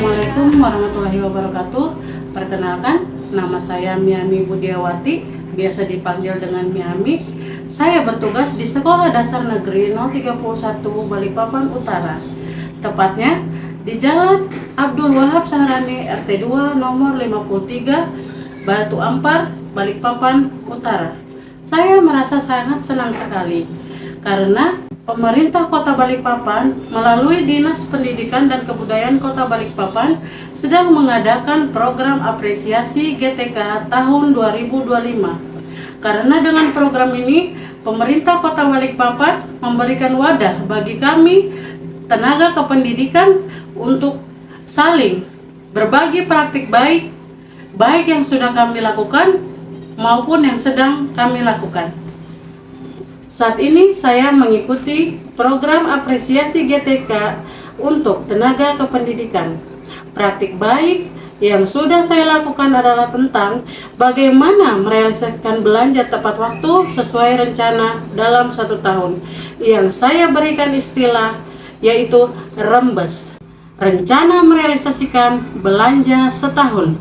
Assalamualaikum warahmatullahi wabarakatuh. Perkenalkan, nama saya Miami Budiawati, biasa dipanggil dengan Miami. Saya bertugas di Sekolah Dasar Negeri 031 Balikpapan Utara. Tepatnya di Jalan Abdul Wahab Sahrani RT 2 nomor 53 Batu Ampar, Balikpapan Utara. Saya merasa sangat senang sekali karena pemerintah Kota Balikpapan melalui Dinas Pendidikan dan Kebudayaan Kota Balikpapan sedang mengadakan program apresiasi GTK tahun 2025. Karena dengan program ini, pemerintah Kota Balikpapan memberikan wadah bagi kami tenaga kependidikan untuk saling berbagi praktik baik yang sudah kami lakukan maupun yang sedang kami lakukan. Saat ini saya mengikuti program apresiasi GTK untuk tenaga kependidikan. Praktik baik yang sudah saya lakukan adalah tentang bagaimana merealisasikan belanja tepat waktu sesuai rencana dalam 1 tahun. Yang saya berikan istilah yaitu rembes. Rencana merealisasikan belanja setahun.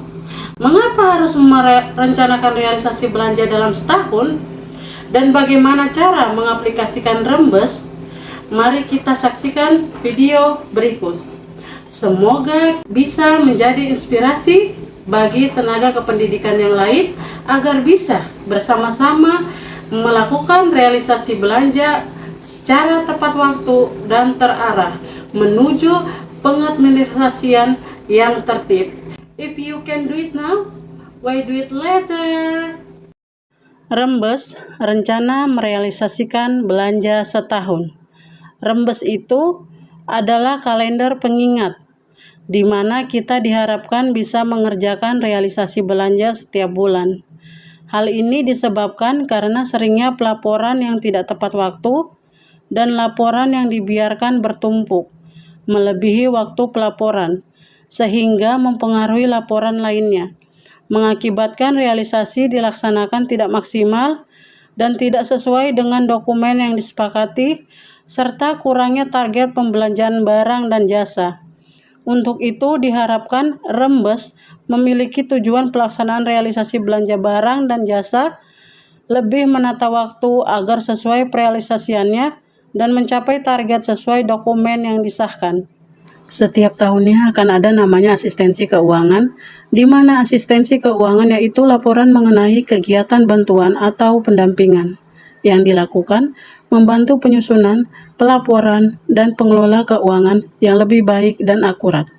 Mengapa harus merencanakan realisasi belanja dalam setahun? Dan bagaimana cara mengaplikasikan rembes? Mari kita saksikan video berikut. Semoga bisa menjadi inspirasi bagi tenaga kependidikan yang lain agar bisa bersama-sama melakukan realisasi belanja secara tepat waktu dan terarah menuju pengadministrasian yang tertib. If you can do it now, why do it later? Rembes, rencana merealisasikan belanja setahun. Rembes itu adalah kalender pengingat, di mana kita diharapkan bisa mengerjakan realisasi belanja setiap bulan. Hal ini disebabkan karena seringnya pelaporan yang tidak tepat waktu dan laporan yang dibiarkan bertumpuk, melebihi waktu pelaporan, sehingga mempengaruhi laporan lainnya, mengakibatkan realisasi dilaksanakan tidak maksimal dan tidak sesuai dengan dokumen yang disepakati, serta kurangnya target pembelanjaan barang dan jasa. Untuk itu diharapkan rembes memiliki tujuan pelaksanaan realisasi belanja barang dan jasa, lebih menata waktu agar sesuai realisasiannya dan mencapai target sesuai dokumen yang disahkan. Setiap tahunnya akan ada namanya asistensi keuangan, di mana asistensi keuangan yaitu laporan mengenai kegiatan bantuan atau pendampingan yang dilakukan membantu penyusunan, pelaporan, dan pengelola keuangan yang lebih baik dan akurat.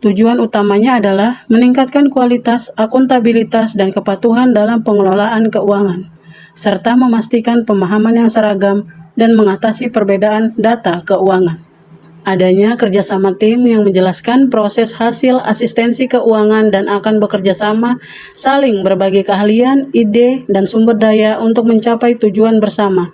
Tujuan utamanya adalah meningkatkan kualitas, akuntabilitas, dan kepatuhan dalam pengelolaan keuangan, serta memastikan pemahaman yang seragam dan mengatasi perbedaan data keuangan. Adanya kerjasama tim yang menjelaskan proses hasil asistensi keuangan dan akan bekerja sama, saling berbagi keahlian, ide, dan sumber daya untuk mencapai tujuan bersama.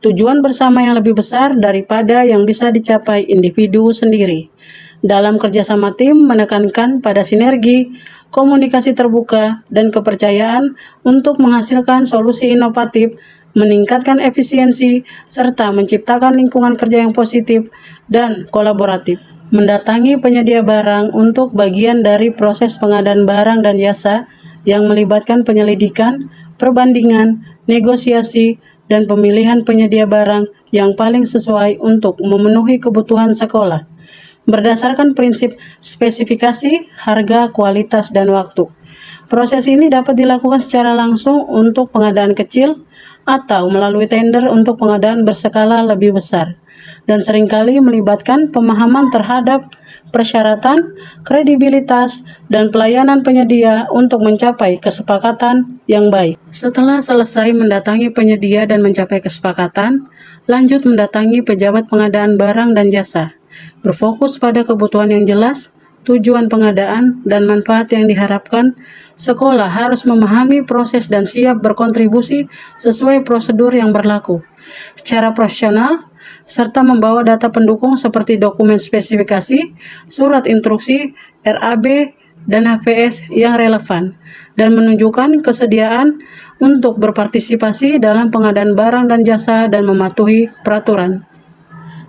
Tujuan bersama yang lebih besar daripada yang bisa dicapai individu sendiri. Dalam kerjasama tim menekankan pada sinergi, komunikasi terbuka, dan kepercayaan untuk menghasilkan solusi inovatif, meningkatkan efisiensi, serta menciptakan lingkungan kerja yang positif dan kolaboratif. Mendatangi penyedia barang untuk bagian dari proses pengadaan barang dan jasa yang melibatkan penyelidikan, perbandingan, negosiasi, dan pemilihan penyedia barang yang paling sesuai untuk memenuhi kebutuhan sekolah. Berdasarkan prinsip spesifikasi, harga, kualitas, dan waktu. Proses ini dapat dilakukan secara langsung untuk pengadaan kecil atau melalui tender untuk pengadaan berskala lebih besar, dan seringkali melibatkan pemahaman terhadap persyaratan, kredibilitas, dan pelayanan penyedia untuk mencapai kesepakatan yang baik. Setelah selesai mendatangi penyedia dan mencapai kesepakatan, lanjut mendatangi pejabat pengadaan barang dan jasa. Berfokus pada kebutuhan yang jelas, tujuan pengadaan, dan manfaat yang diharapkan. Sekolah harus memahami proses dan siap berkontribusi sesuai prosedur yang berlaku secara profesional, serta membawa data pendukung seperti dokumen spesifikasi, surat instruksi, RAB, dan HPS yang relevan, dan menunjukkan kesediaan untuk berpartisipasi dalam pengadaan barang dan jasa dan mematuhi peraturan.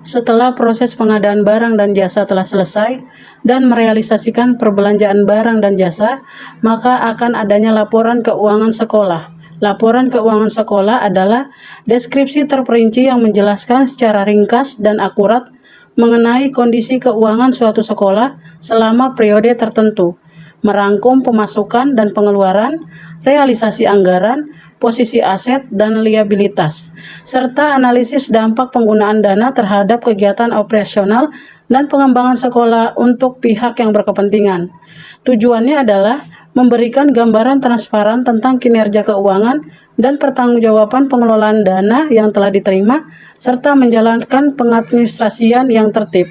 Setelah proses pengadaan barang dan jasa telah selesai dan merealisasikan perbelanjaan barang dan jasa, maka akan adanya laporan keuangan sekolah. Laporan keuangan sekolah adalah deskripsi terperinci yang menjelaskan secara ringkas dan akurat mengenai kondisi keuangan suatu sekolah selama periode tertentu, merangkum pemasukan dan pengeluaran, realisasi anggaran, posisi aset dan liabilitas, serta analisis dampak penggunaan dana terhadap kegiatan operasional dan pengembangan sekolah untuk pihak yang berkepentingan. Tujuannya adalah memberikan gambaran transparan tentang kinerja keuangan dan pertanggungjawaban pengelolaan dana yang telah diterima, serta menjalankan pengadministrasian yang tertib.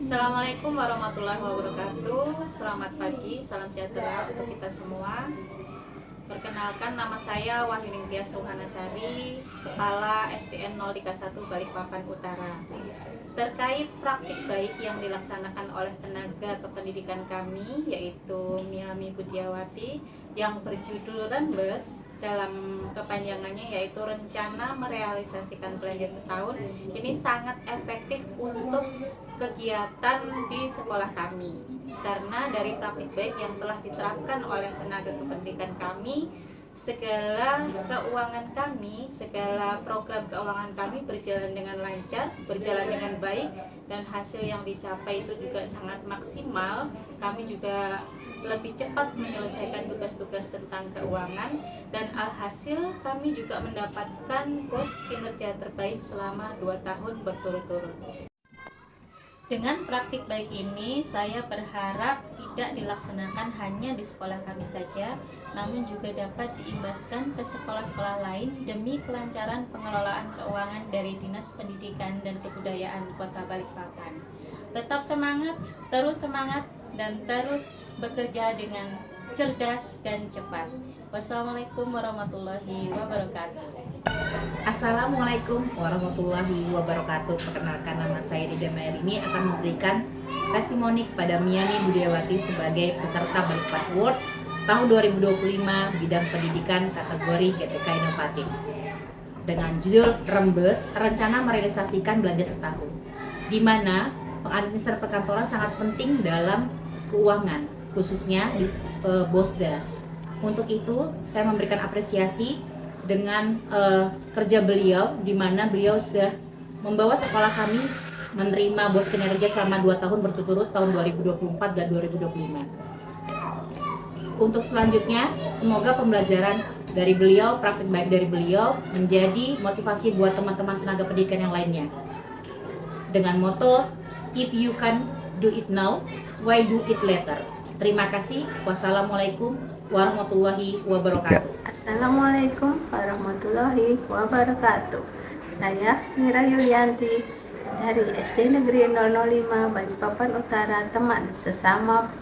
Assalamualaikum warahmatullahi wabarakatuh. Selamat pagi, salam sejahtera untuk kita semua. Perkenalkan, nama saya Wahyuning Tias Ruhanasari, Kepala SDN 031 Balikpapan Utara. Terkait praktik baik yang dilaksanakan oleh tenaga kependidikan kami, yaitu Miami Budiawati, yang berjudul RENBES, dalam kepanjangannya yaitu Rencana Merealisasikan Belanja Setahun, ini sangat efektif untuk kegiatan di sekolah kami, karena dari praktik baik yang telah diterapkan oleh tenaga kependidikan kami, segala keuangan kami, segala program keuangan kami berjalan dengan lancar, berjalan dengan baik, dan hasil yang dicapai itu juga sangat maksimal. Kami juga lebih cepat menyelesaikan tugas-tugas tentang keuangan, dan alhasil kami juga mendapatkan pos kinerja terbaik selama 2 tahun berturut-turut. Dengan praktik baik ini, saya berharap tidak dilaksanakan hanya di sekolah kami saja, namun juga dapat diimbaskan ke sekolah-sekolah lain demi kelancaran pengelolaan keuangan dari Dinas Pendidikan dan Kebudayaan Kota Balikpapan. Tetap semangat, dan terus bekerja dengan cerdas dan cepat. Wassalamualaikum warahmatullahi wabarakatuh. Assalamualaikum warahmatullahi wabarakatuh. Perkenalkan, nama saya Dida Maerini akan memberikan testimoni kepada Miami Budiawati sebagai peserta Balikpapan Award tahun 2025 bidang pendidikan kategori GTK Inovatif dengan judul RENBES, Rencana Merealisasikan Belanja Setahun, di mana pengadministrasi perkantoran sangat penting dalam keuangan, khususnya di BOSDA. Untuk itu, saya memberikan apresiasi dengan kerja beliau, di mana beliau sudah membawa sekolah kami menerima bos kinerja selama 2 tahun berturut-turut, tahun 2024 dan 2025. Untuk selanjutnya, semoga pembelajaran dari beliau, praktik baik dari beliau menjadi motivasi buat teman-teman tenaga pendidikan yang lainnya. Dengan moto, if you can do it now, why do it later? Terima kasih. Wassalamualaikum warahmatullahi wabarakatuh. Assalamualaikum warahmatullahi wabarakatuh. Saya Mira Yulianti dari SD Negeri 005 Balikpapan Utara, teman sesama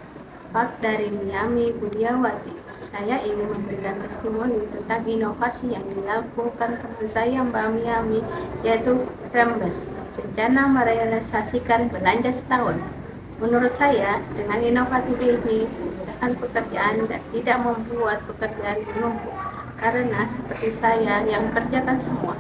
Pak dari Miami Budiawati. Saya ingin memberikan testimoni tentang inovasi yang dilakukan teman saya Mbak Miami, yaitu RENBES, Rencana Merealisasikan Belanja Setahun. Menurut saya, dengan inovatif ini memudahkan pekerjaan dan tidak membuat pekerjaan menumpuk, karena seperti saya yang kerjakan semua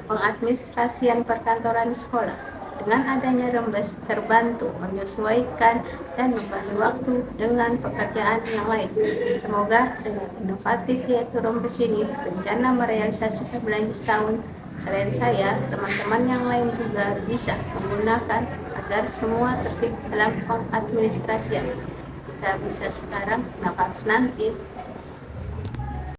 pengadministrasian perkantoran di sekolah. Dengan adanya RENBES terbantu menyesuaikan dan membagi waktu dengan pekerjaan yang lain. Semoga dengan inovatif yaitu RENBES ini, rencana merealisasikan belanja setahun, selain saya, teman-teman yang lain juga bisa menggunakan agar semua tertib dalam pengadministrasian. Kita bisa sekarang, nafas nanti.